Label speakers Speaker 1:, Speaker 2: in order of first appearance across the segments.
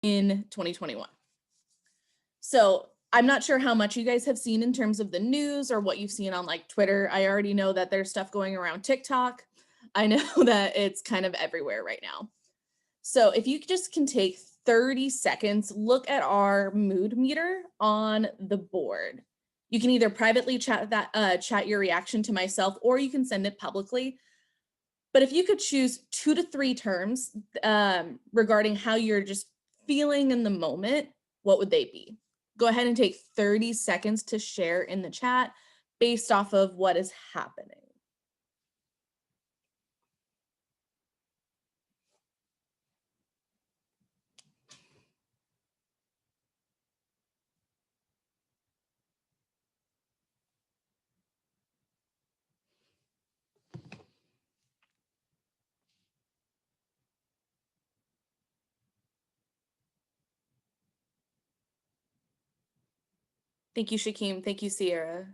Speaker 1: in 2021. So I'm not sure how much you guys have seen in terms of the news or what you've seen on like Twitter. I already know that there's stuff going around TikTok. I know that it's kind of everywhere right now. So if you just can take 30 seconds, look at our mood meter on the board. You can either privately chat your reaction to myself, or you can send it publicly. But if you could choose 2 to 3 terms regarding how you're just feeling in the moment, what would they be? Go ahead and take 30 seconds to share in the chat based off of what is happening. Thank you, Shakeem. Thank you, Sierra.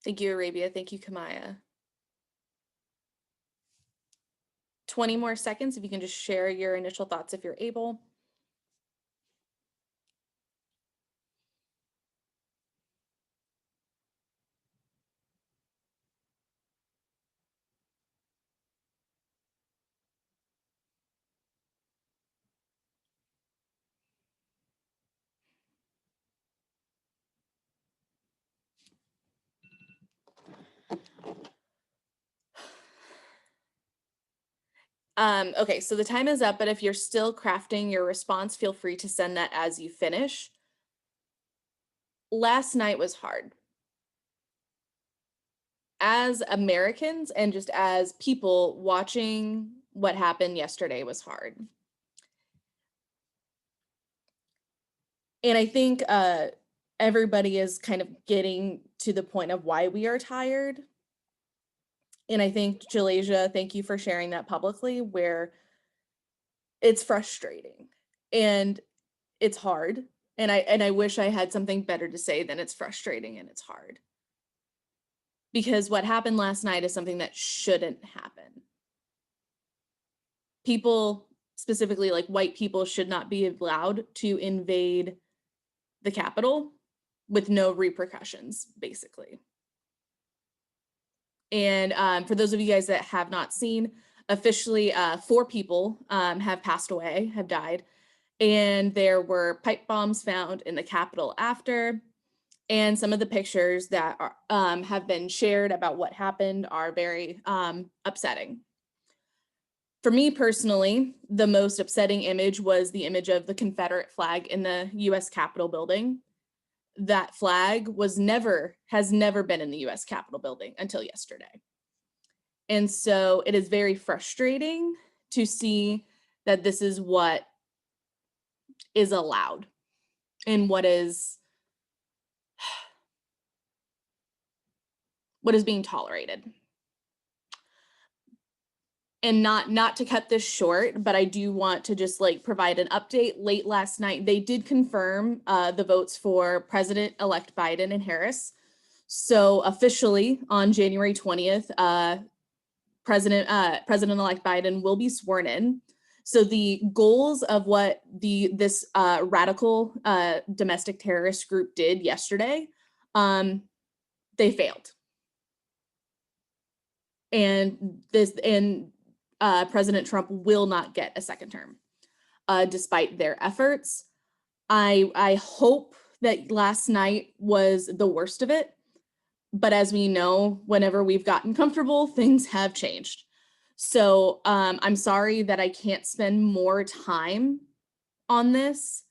Speaker 1: Thank you, Arabia. Thank you, Kamaya. 20 more seconds if you can just share your initial thoughts if you're able. Okay, so the time is up, but if you're still crafting your response, feel free to send that as you finish. Last night was hard. As Americans and just as people, watching what happened yesterday was hard. And I think everybody is kind of getting to the point of why we are tired. And I think, Jalasia, thank you for sharing that publicly, where it's frustrating and it's hard. And I wish I had something better to say than it's frustrating and it's hard. Because what happened last night is something that shouldn't happen. People, specifically like white people, should not be allowed to invade the Capitol with no repercussions, basically. And for those of you guys that have not seen, officially 4 people have passed away, have died. And there were pipe bombs found in the Capitol after. And some of the pictures that are, have been shared about what happened are very upsetting. For me personally, the most upsetting image was the image of the Confederate flag in the US Capitol building. That flag has never been in the US Capitol building until yesterday. And so it is very frustrating to see that this is what is allowed and what is being tolerated. And not to cut this short, but I do want to just like provide an update. Late last night, they did confirm the votes for President-elect Biden and Harris. So officially on January 20th, President-elect Biden will be sworn in. So the goals of what this radical domestic terrorist group did yesterday, they failed. And President Trump will not get a second term, despite their efforts. I hope that last night was the worst of it, but as we know, whenever we've gotten comfortable, things have changed. So I'm sorry that I can't spend more time on this,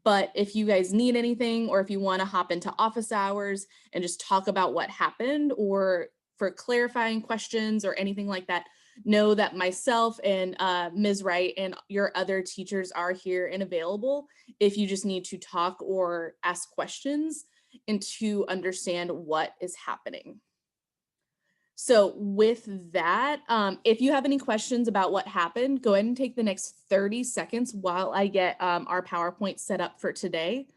Speaker 1: but if you guys need anything, or if you want to hop into office hours and just talk about what happened, or for clarifying questions or anything like that, know that myself and Ms. Wright and your other teachers are here and available if you just need to talk or ask questions and to understand what is happening. So with that, if you have any questions about what happened, go ahead and take the next 30 seconds while I get our PowerPoint set up for today.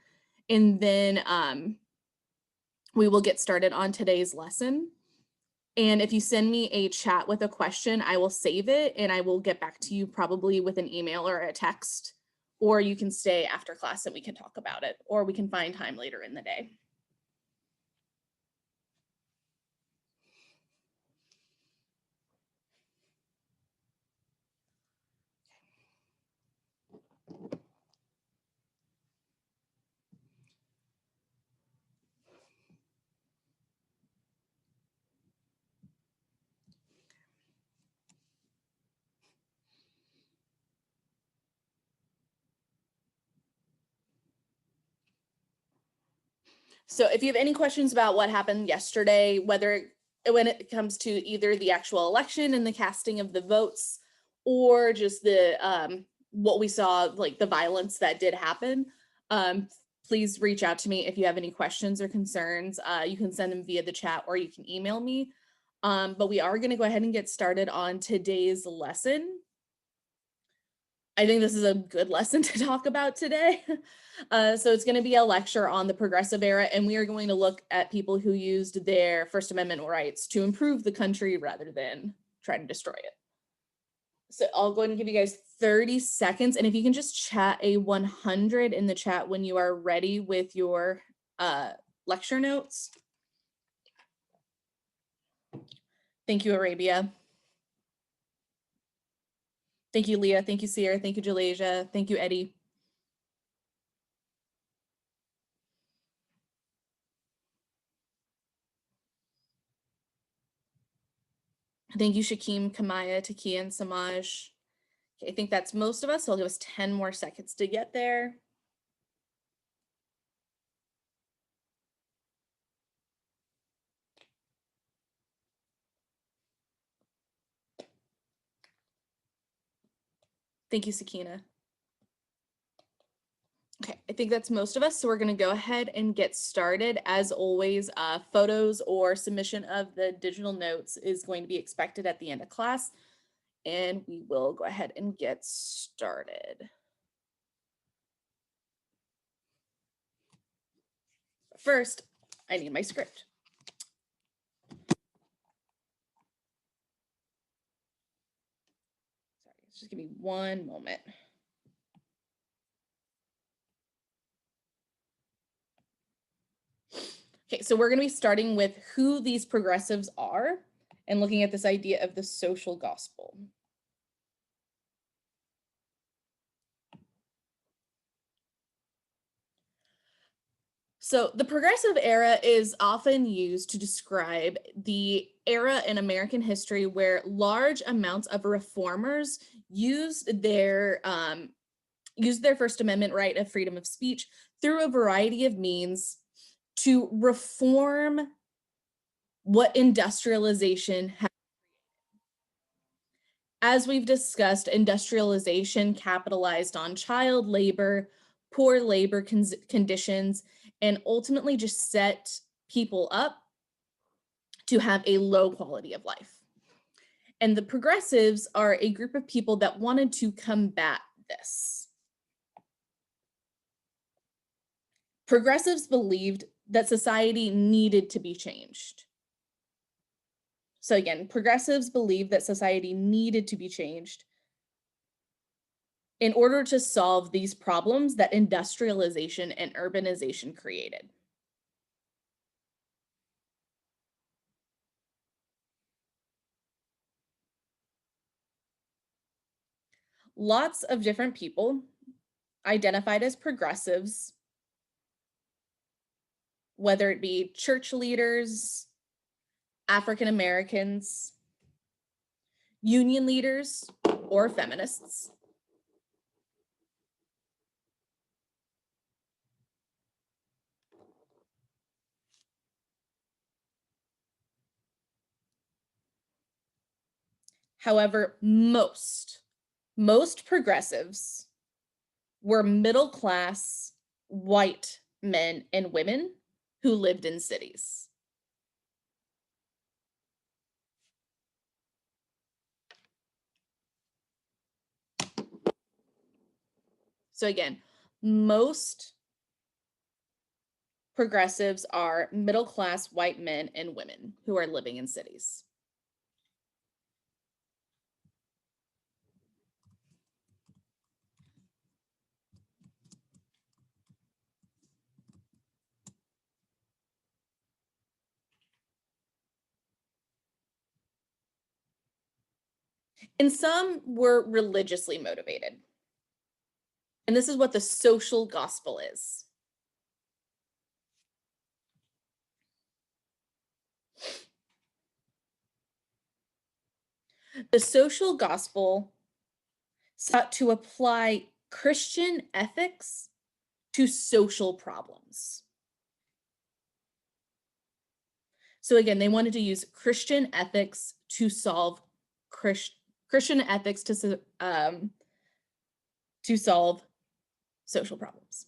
Speaker 1: And then we will get started on today's lesson. And if you send me a chat with a question, I will save it and I will get back to you probably with an email or a text, or you can stay after class and we can talk about it, or we can find time later in the day. So if you have any questions about what happened yesterday, when it comes to either the actual election and the casting of the votes, or just the what we saw, like the violence that did happen, please reach out to me if you have any questions or concerns. You can send them via the chat or you can email me. But we are going to go ahead and get started on today's lesson. I think this is a good lesson to talk about today. So it's going to be a lecture on the Progressive Era, and we are going to look at people who used their First Amendment rights to improve the country rather than try to destroy it. So I'll go ahead and give you guys 30 seconds, and if you can just chat a 100 in the chat when you are ready with your lecture notes. Thank you, Arabia. Thank you, Leah. Thank you, Sierra. Thank you, Jalasia. Thank you, Eddie. Thank you, Shakim, Kamaya, Takia, and Samaj. Okay, I think that's most of us, so I'll give us 10 more seconds to get there. Thank you, Sakina. Okay, I think that's most of us, so we're going to go ahead and get started. As always, photos or submission of the digital notes is going to be expected at the end of class, and we will go ahead and get started. First, I need my script. Sorry, just give me one moment. Okay, so we're going to be starting with who these progressives are and looking at this idea of the social gospel. So the Progressive Era is often used to describe the era in American history where large amounts of reformers used their First Amendment right of freedom of speech through a variety of means to reform what industrialization had. As we've discussed, industrialization capitalized on child labor, poor labor conditions, and ultimately just set people up to have a low quality of life. And the progressives are a group of people that wanted to combat this. Progressives believed that society needed to be changed. So again, progressives believed that society needed to be changed in order to solve these problems that industrialization and urbanization created. Lots of different people identified as progressives, whether it be church leaders, African Americans, union leaders, or feminists. However, most progressives were middle class white men and women who lived in cities. So again, most progressives are middle-class white men and women who are living in cities. And some were religiously motivated. And this is what the social gospel is. The social gospel sought to apply Christian ethics to social problems. So again, they wanted to use Christian ethics to solve Christian ethics to solve social problems.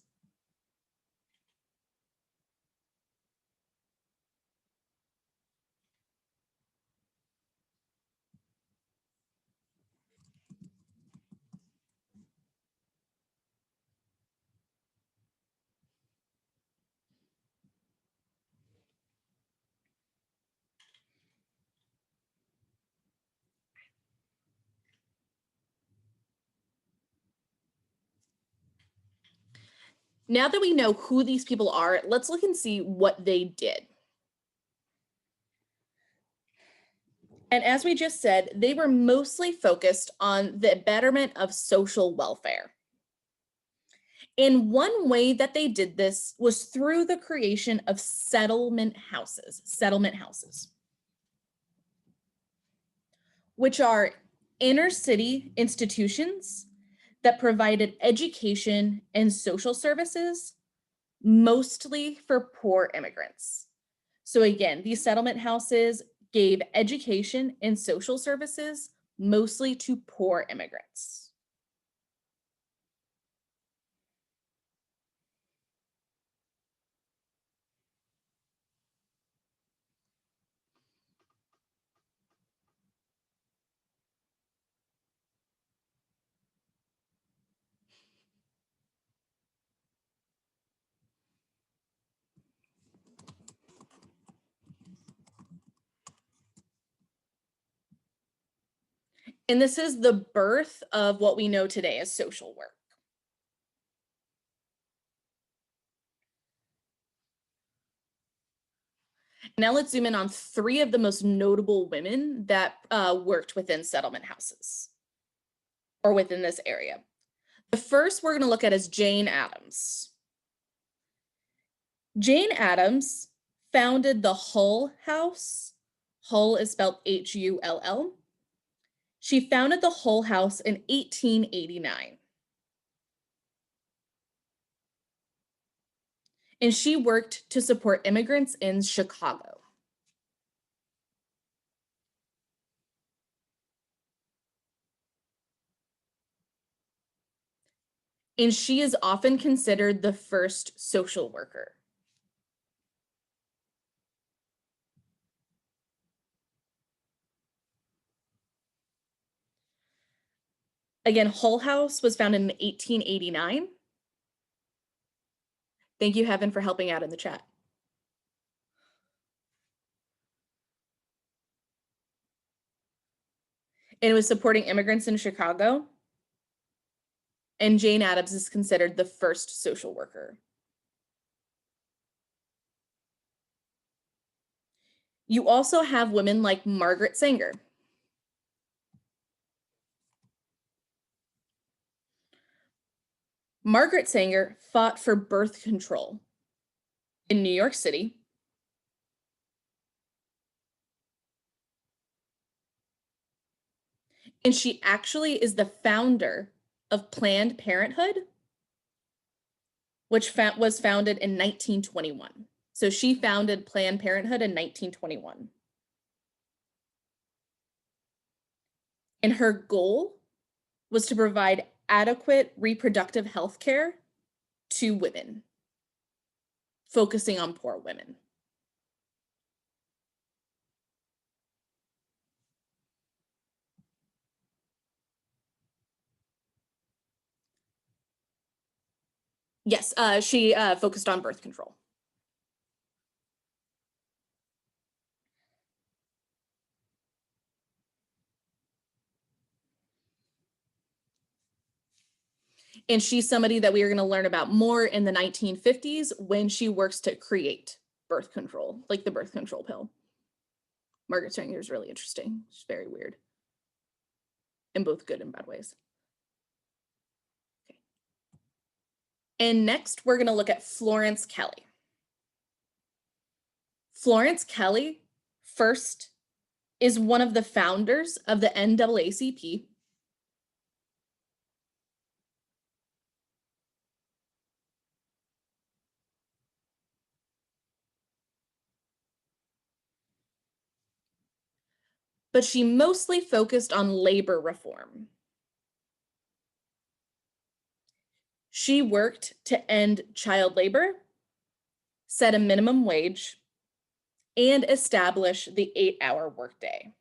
Speaker 1: Now that we know who these people are, let's look and see what they did. And as we just said, they were mostly focused on the betterment of social welfare. And one way that they did this was through the creation of settlement houses, which are inner city institutions that provided education and social services, mostly for poor immigrants. So again, these settlement houses gave education and social services mostly to poor immigrants. And this is the birth of what we know today as social work. Now let's zoom in on three of the most notable women that worked within settlement houses or within this area. The first we're going to look at is Jane Addams. Jane Addams founded the Hull House. Hull is spelled Hull. She founded the Hull House in 1889. And she worked to support immigrants in Chicago. And she is often considered the first social worker. Again, Hull House was founded in 1889. Thank you, Heaven, for helping out in the chat. And it was supporting immigrants in Chicago. And Jane Addams is considered the first social worker. You also have women like Margaret Sanger. Margaret Sanger fought for birth control in New York City. And she actually is the founder of Planned Parenthood, which was founded in 1921. So she founded Planned Parenthood in 1921. And her goal was to provide adequate reproductive health care to women, focusing on poor women. Yes, she focused on birth control. And she's somebody that we are going to learn about more in the 1950s when she works to create birth control, like the birth control pill. Margaret Sanger is really interesting. She's very weird in both good and bad ways. Okay. And next, we're going to look at Florence Kelley. Florence Kelley, first, is one of the founders of the NAACP. But she mostly focused on labor reform. She worked to end child labor, set a minimum wage, and establish the 8-hour workday.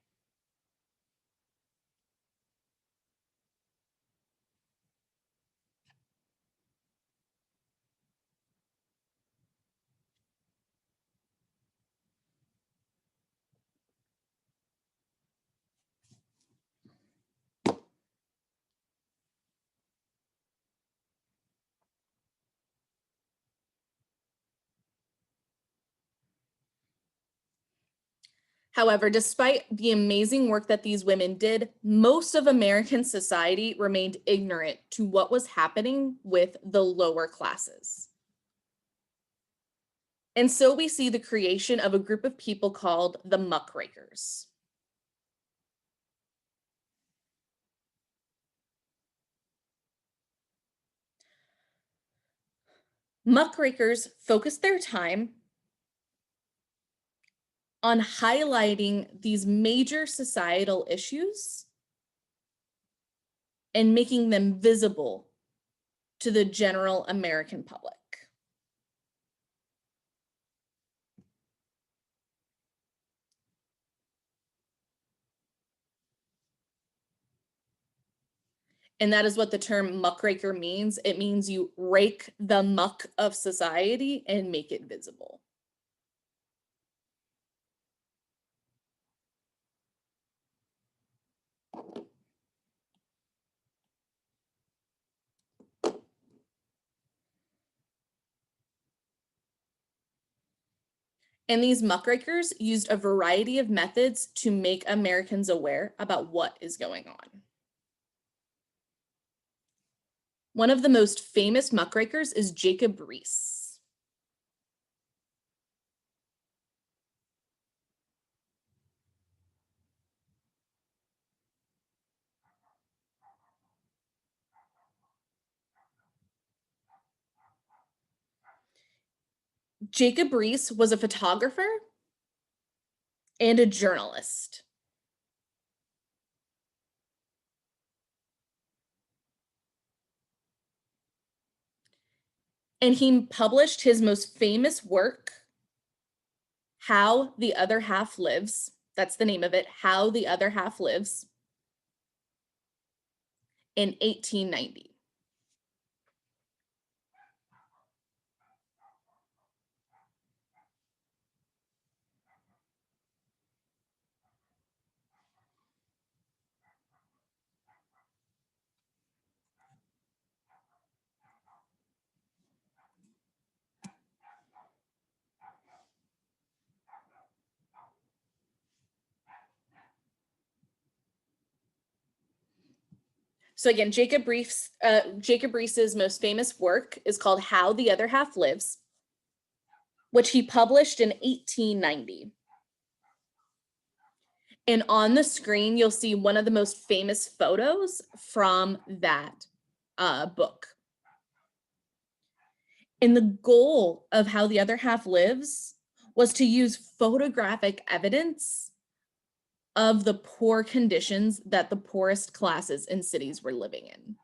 Speaker 1: However, despite the amazing work that these women did, most of American society remained ignorant to what was happening with the lower classes. And so we see the creation of a group of people called the muckrakers. Muckrakers focused their time on highlighting these major societal issues and making them visible to the general American public. And that is what the term muckraker means. It means you rake the muck of society and make it visible. And these muckrakers used a variety of methods to make Americans aware about what is going on. One of the most famous muckrakers is Jacob Riis. Jacob Riis was a photographer and a journalist. And he published his most famous work, How the Other Half Lives. That's the name of it, How the Other Half Lives, in 1890. So again, Jacob Riis's most famous work is called How the Other Half Lives, which he published in 1890. And on the screen, you'll see one of the most famous photos from that book. And the goal of How the Other Half Lives was to use photographic evidence of the poor conditions that the poorest classes in cities were living in.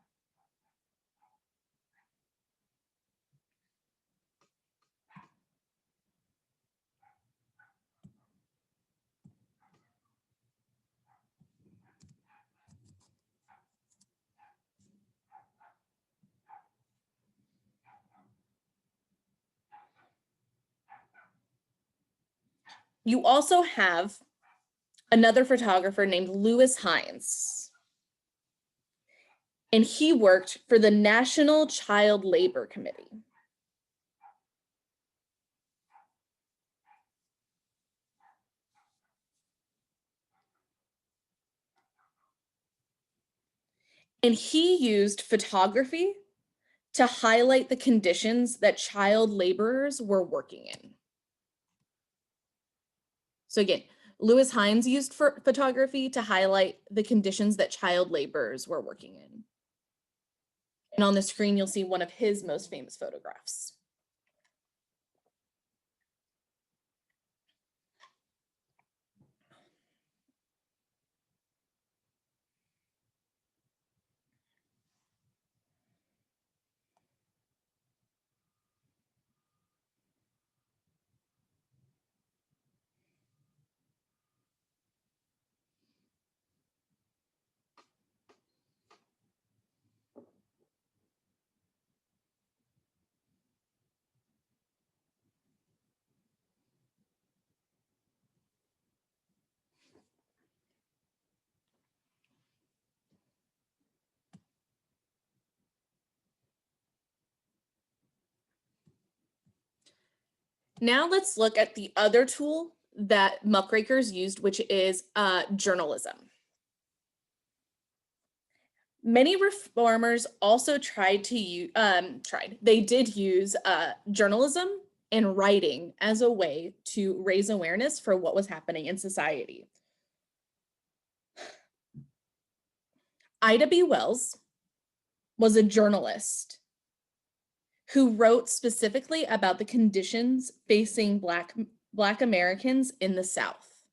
Speaker 1: You also have another photographer named Lewis Hines, and he worked for the National Child Labor Committee. And he used photography to highlight the conditions that child laborers were working in. So again, Lewis Hines used photography to highlight the conditions that child laborers were working in. And on the screen, you'll see one of his most famous photographs. Now let's look at the other tool that muckrakers used, which is journalism. Many reformers also they did use journalism and writing as a way to raise awareness for what was happening in society. Ida B. Wells was a journalist who wrote specifically about the conditions facing Black Americans in the South.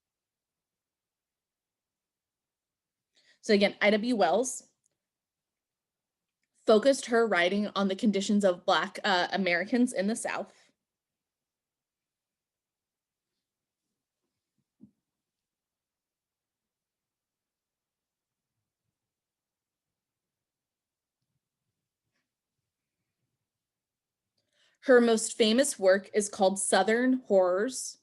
Speaker 1: So again, Ida B. Wells focused her writing on the conditions of Black Americans in the South. Her most famous work is called Southern Horrors,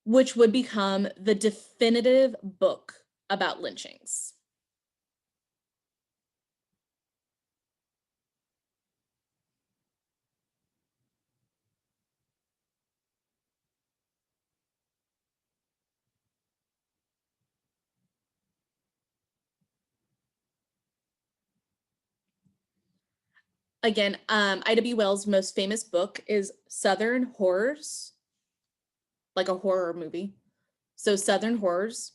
Speaker 1: which would become the definitive book about lynchings. Again, Ida B. Wells' most famous book is Southern Horrors, like a horror movie. So Southern Horrors,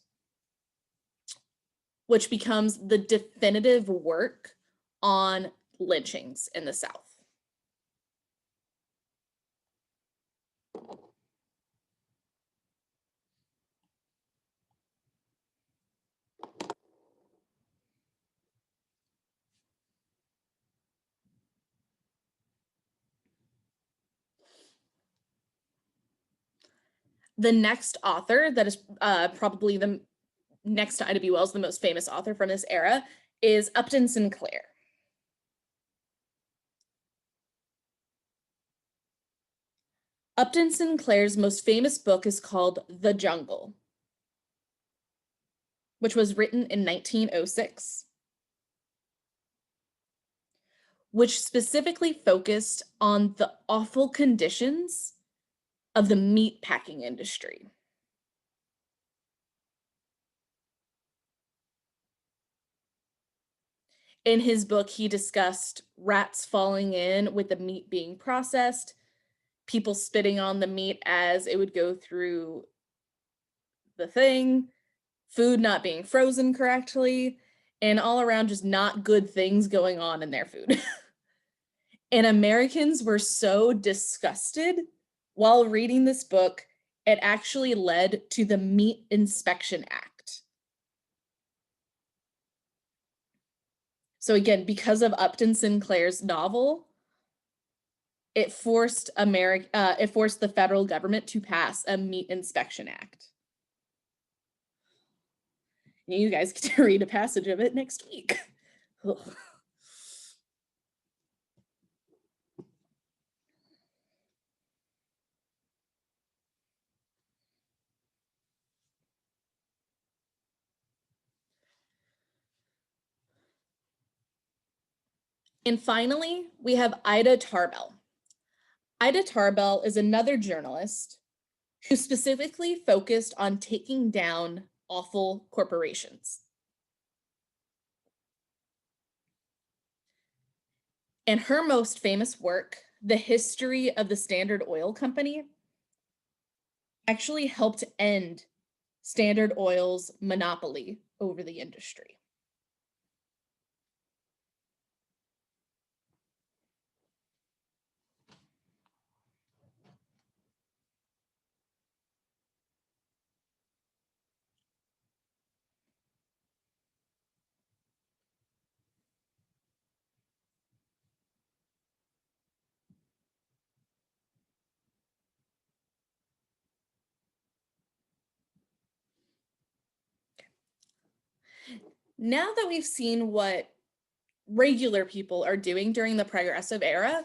Speaker 1: which becomes the definitive work on lynchings in the South. The next author that is probably the next to Ida B. Wells, the most famous author from this era, is Upton Sinclair. Upton Sinclair's most famous book is called The Jungle, which was written in 1906, which specifically focused on the awful conditions of the meat packing industry. In his book, he discussed rats falling in with the meat being processed, people spitting on the meat as it would go through the thing, food not being frozen correctly, and all around just not good things going on in their food. And Americans were so disgusted while reading this book, it actually led to the Meat Inspection Act. So again, because of Upton Sinclair's novel, it forced the federal government to pass a Meat Inspection Act. You guys get to read a passage of it next week. Ugh. And finally, we have Ida Tarbell. Ida Tarbell is another journalist who specifically focused on taking down awful corporations. And her most famous work, The History of the Standard Oil Company, actually helped end Standard Oil's monopoly over the industry. Now that we've seen what regular people are doing during the Progressive Era,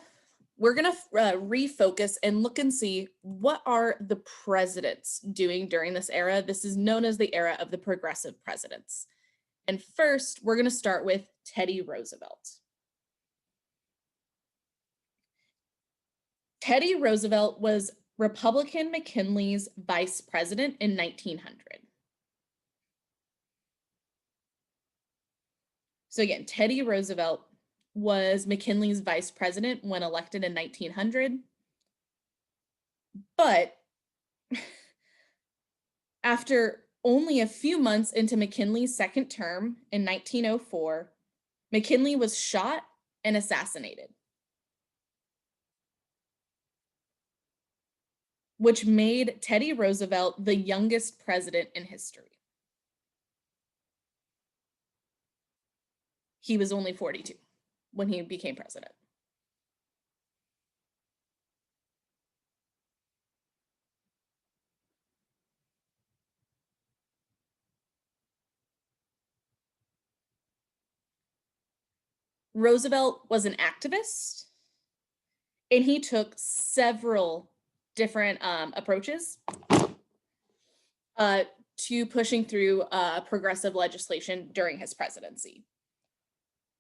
Speaker 1: we're going to refocus and look and see what are the presidents doing during this era. This is known as the era of the progressive presidents. And first, we're going to start with Teddy Roosevelt. Teddy Roosevelt was Republican McKinley's vice president in 1900. So again, Teddy Roosevelt was McKinley's vice president when elected in 1900. But after only a few months into McKinley's second term in 1904, McKinley was shot and assassinated, which made Teddy Roosevelt the youngest president in history. He was only 42 when he became president. Roosevelt was an activist, and he took several different approaches to pushing through progressive legislation during his presidency.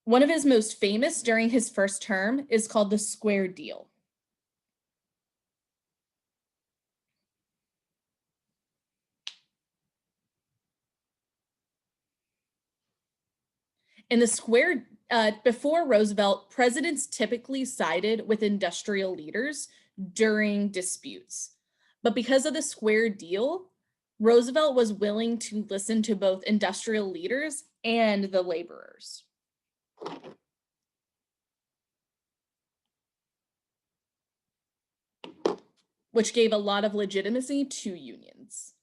Speaker 1: One of his most famous during his first term is called the Square Deal. In the Square, before Roosevelt, presidents typically sided with industrial leaders during disputes. But because of the Square Deal, Roosevelt was willing to listen to both industrial leaders and the laborers, which gave a lot of legitimacy to unions.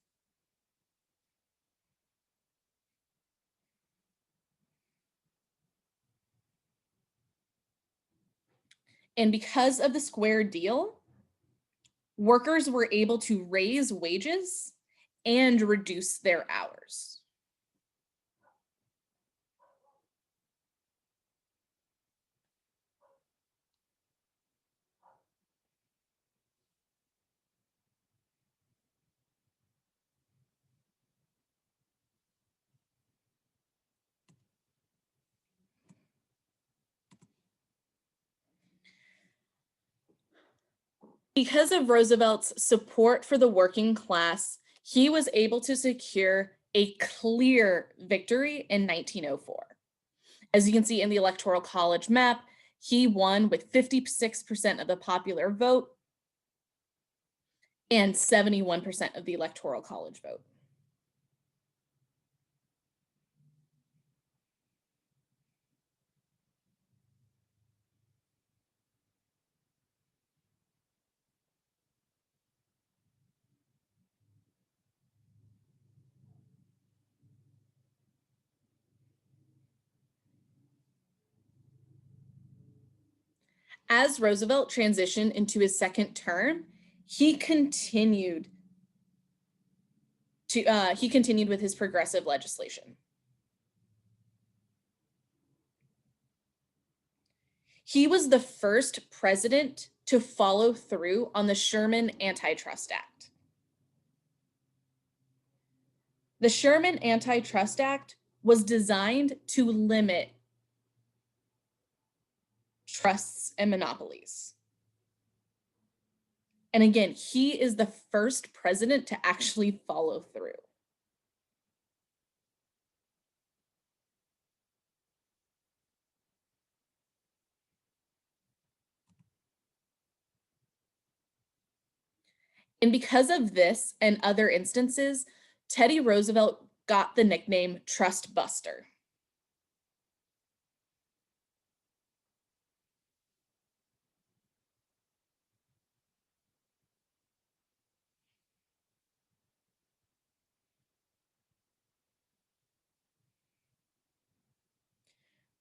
Speaker 1: And because of the Square Deal, workers were able to raise wages and reduce their hours. Because of Roosevelt's support for the working class, he was able to secure a clear victory in 1904. As you can see in the Electoral College map, he won with 56% of the popular vote and 71% of the Electoral College vote. As Roosevelt transitioned into his second term, he continued with his progressive legislation. He was the first president to follow through on the Sherman Antitrust Act. The Sherman Antitrust Act was designed to limit trusts, and monopolies. And again, he is the first president to actually follow through. And because of this and other instances, Teddy Roosevelt got the nickname Trust Buster.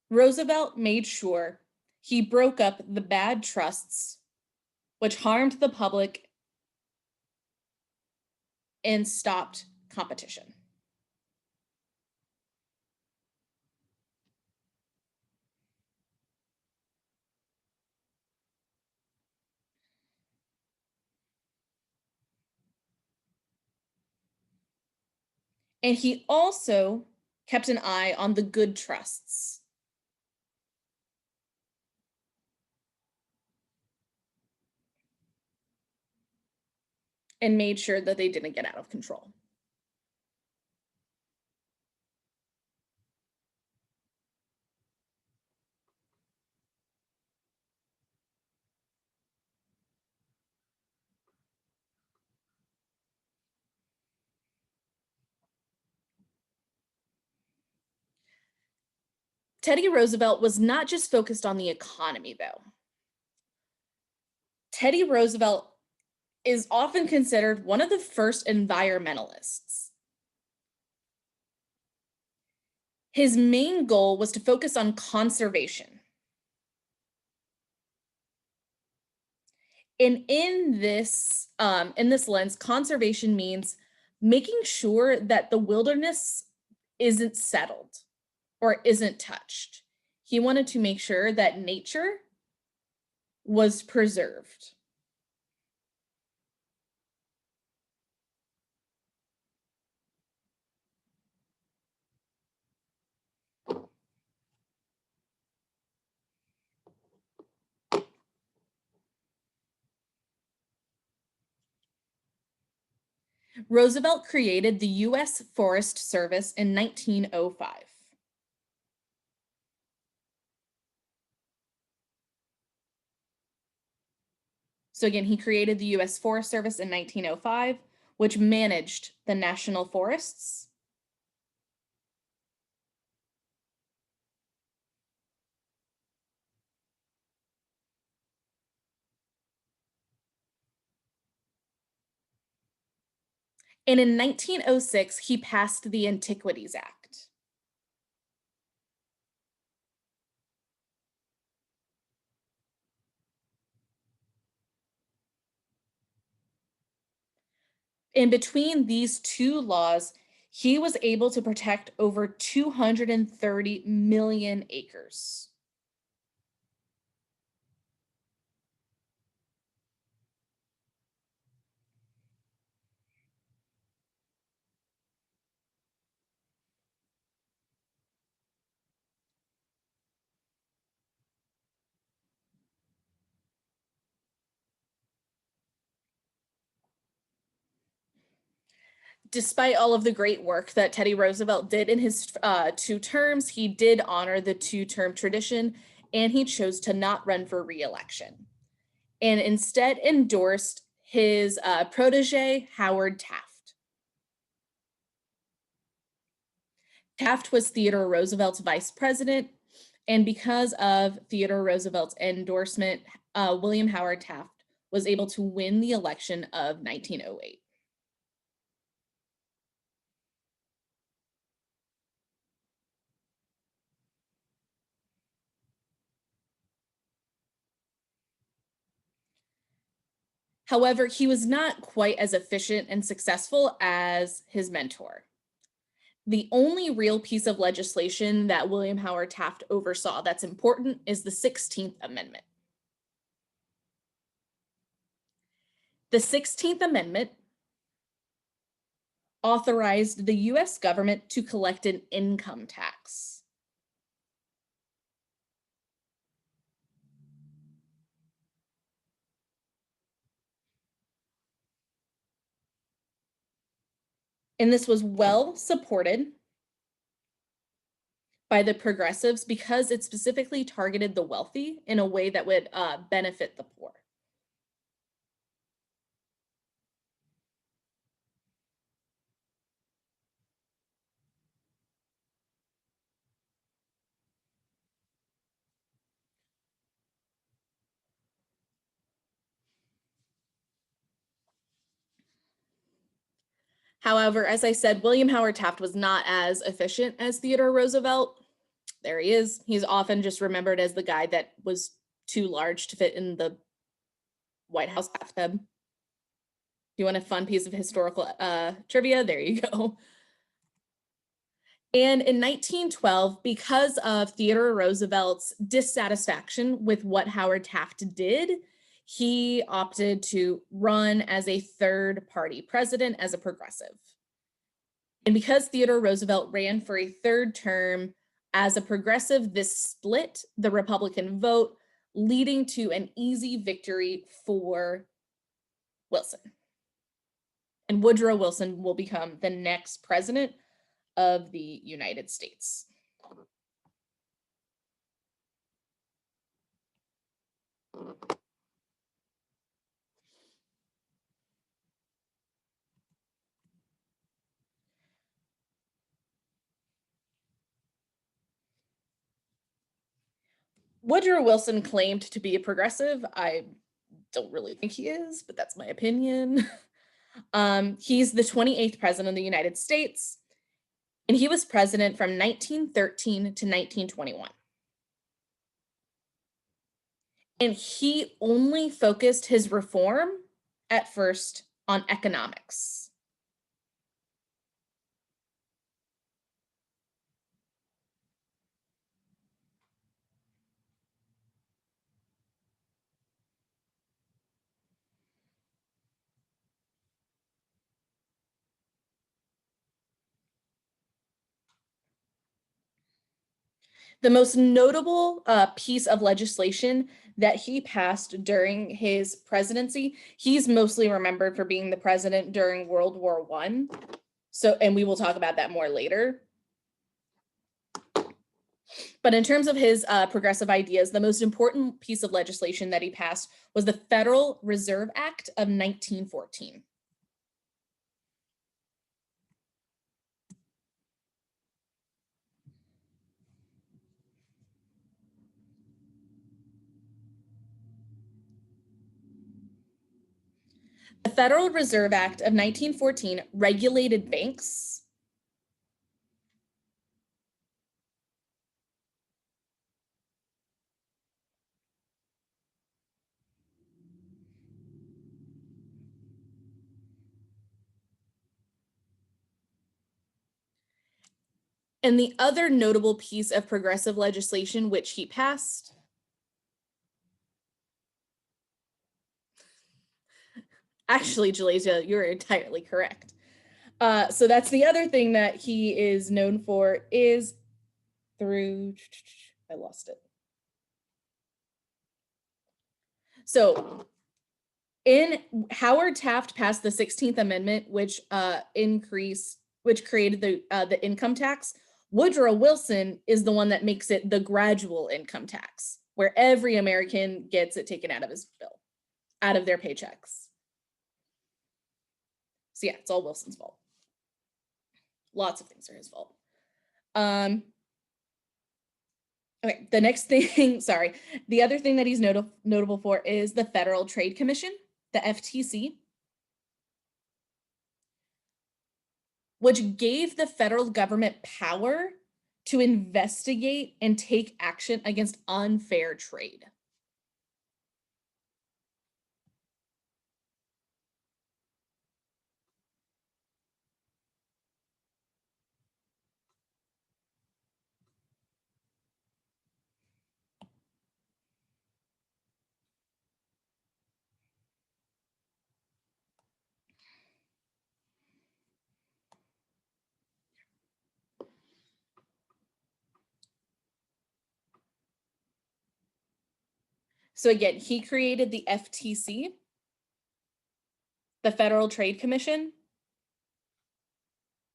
Speaker 1: Roosevelt made sure he broke up the bad trusts, which harmed the public and stopped competition. And he also kept an eye on the good trusts. And made sure that they didn't get out of control. Teddy Roosevelt was not just focused on the economy, though. Teddy Roosevelt is often considered one of the first environmentalists. His main goal was to focus on conservation. And in this lens, conservation means making sure that the wilderness isn't settled or isn't touched. He wanted to make sure that nature was preserved. Roosevelt created the U.S. Forest Service in 1905. So again, he created the U.S. Forest Service in 1905, which managed the national forests. And in 1906, he passed the Antiquities Act. In between these two laws, he was able to protect over 230 million acres. Despite all of the great work that Teddy Roosevelt did in his 2 terms, he did honor the 2-term tradition, and he chose to not run for re-election and instead endorsed his protege, Howard Taft. Taft was Theodore Roosevelt's vice president, and because of Theodore Roosevelt's endorsement, William Howard Taft was able to win the election of 1908. However, he was not quite as efficient and successful as his mentor. The only real piece of legislation that William Howard Taft oversaw that's important is the 16th Amendment. The 16th Amendment authorized the US government to collect an income tax. And this was well supported by the progressives because it specifically targeted the wealthy in a way that would benefit the poor. However, as I said, William Howard Taft was not as efficient as Theodore Roosevelt. There he is. He's often just remembered as the guy that was too large to fit in the White House bathtub. If you want a fun piece of historical trivia, there you go. And in 1912, because of Theodore Roosevelt's dissatisfaction with what Howard Taft did, he opted to run as a third-party president as a progressive. And because Theodore Roosevelt ran for a third term as a progressive, this split the Republican vote, leading to an easy victory for Wilson. And Woodrow Wilson will become the next president of the United States. Woodrow Wilson claimed to be a progressive. I don't really think he is, but that's my opinion. He's the 28th president of the United States, and he was president from 1913 to 1921. And he only focused his reform at first on economics. The most notable piece of legislation that he passed during his presidency, he's mostly remembered for being the president during World War I. So, and we will talk about that more later. But in terms of his progressive ideas, the most important piece of legislation that he passed was the Federal Reserve Act of 1914. The Federal Reserve Act of 1914 regulated banks. And the other notable piece of progressive legislation which he passed, actually, Jalasia, you're entirely correct. So that's the other thing that he is known for is through, I lost it. So in Howard Taft passed the 16th Amendment, which created the income tax. Woodrow Wilson is the one that makes it the gradual income tax, where every American gets it taken out of his bill, out of their paychecks. So yeah, it's all Wilson's fault. Lots of things are his fault. Okay, the next thing, sorry, the other thing that he's notable for is the Federal Trade Commission, the FTC, which gave the federal government power to investigate and take action against unfair trade. So again, he created the FTC, the Federal Trade Commission,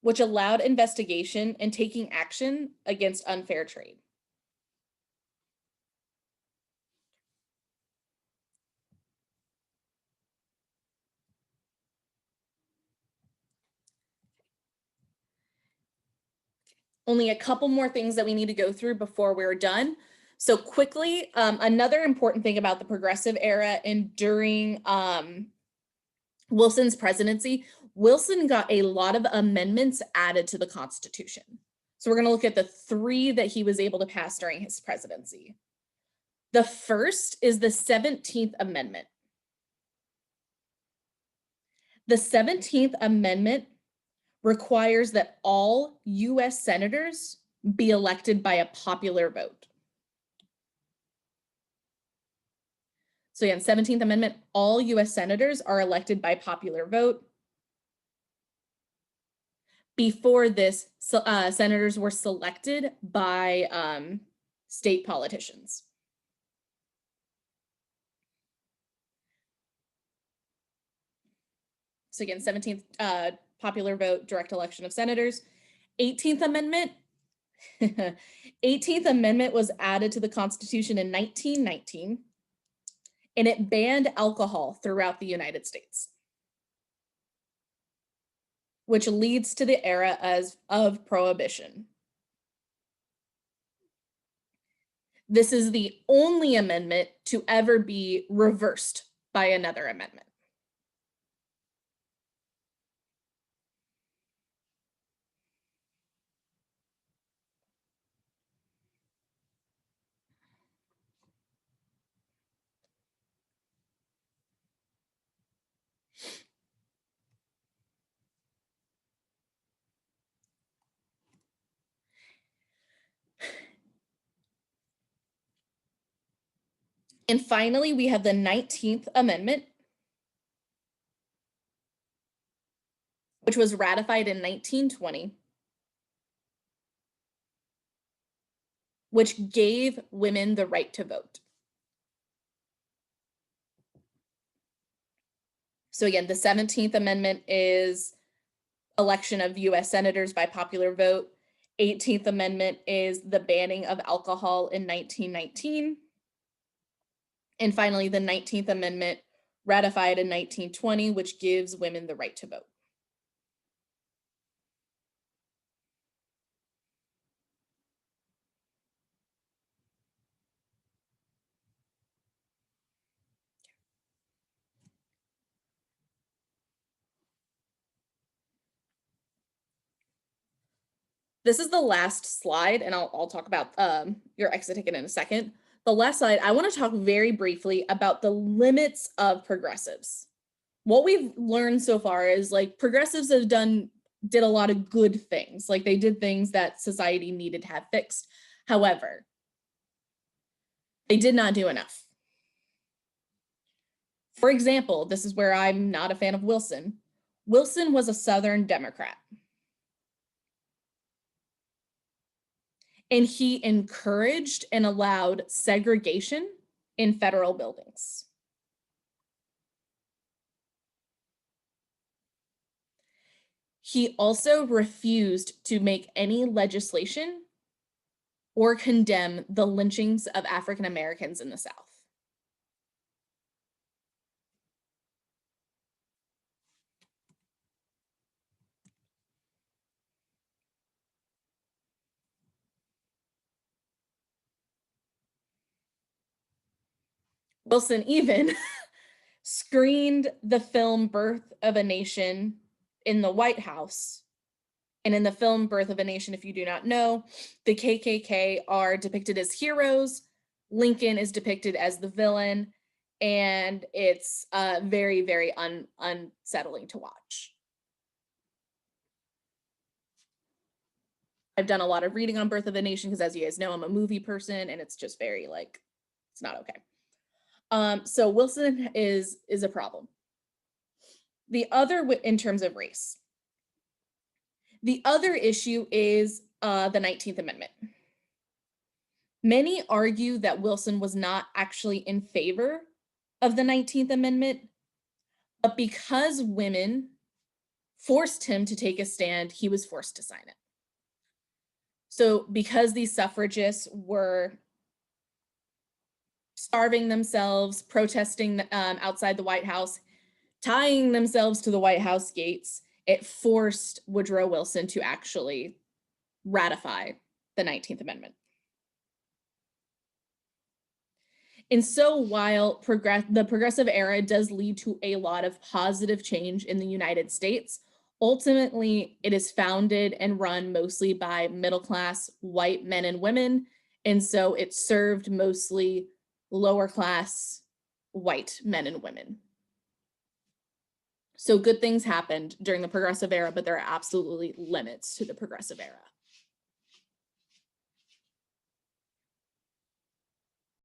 Speaker 1: which allowed investigation and taking action against unfair trade. Only a couple more things that we need to go through before we're done. So quickly, another important thing about the Progressive Era and during Wilson's presidency, Wilson got a lot of amendments added to the Constitution. So we're going to look at the 3 that he was able to pass during his presidency. The first is the 17th Amendment. The 17th Amendment requires that all US senators be elected by a popular vote. So again, 17th Amendment, all US senators are elected by popular vote. Before this, senators were selected by state politicians. So again, 17th popular vote, direct election of senators. 18th Amendment. 18th Amendment was added to the Constitution in 1919, and it banned alcohol throughout the United States, which leads to the era of Prohibition. This is the only amendment to ever be reversed by another amendment. And finally, we have the 19th Amendment, which was ratified in 1920, which gave women the right to vote. So again, the 17th Amendment is election of US senators by popular vote. 18th Amendment is the banning of alcohol in 1919. And finally, the 19th Amendment ratified in 1920, which gives women the right to vote. This is the last slide, and I'll talk about your exit ticket in a second. The last slide, I want to talk very briefly about the limits of progressives. What we've learned so far is like progressives did a lot of good things. Like they did things that society needed to have fixed. However, they did not do enough. For example, this is where I'm not a fan of Wilson. Wilson was a Southern Democrat. And he encouraged and allowed segregation in federal buildings. He also refused to make any legislation or condemn the lynchings of African Americans in the South. Wilson even screened the film Birth of a Nation in the White House. And in the film Birth of a Nation, if you do not know, the KKK are depicted as heroes. Lincoln is depicted as the villain. And it's very, very unsettling to watch. I've done a lot of reading on Birth of a Nation because, as you guys know, I'm a movie person, and it's just very like, it's not okay. So Wilson is a problem. The other, in terms of race, the other issue is the 19th Amendment. Many argue that Wilson was not actually in favor of the 19th Amendment, but because women forced him to take a stand, he was forced to sign it. So because these suffragists were starving themselves, protesting outside the White House, tying themselves to the White House gates, it forced Woodrow Wilson to actually ratify the 19th Amendment. And so while the Progressive Era does lead to a lot of positive change in the United States, ultimately it is founded and run mostly by middle-class white men and women, and so it served mostly lower-class white men and women. So good things happened during the Progressive Era, but there are absolutely limits to the Progressive Era.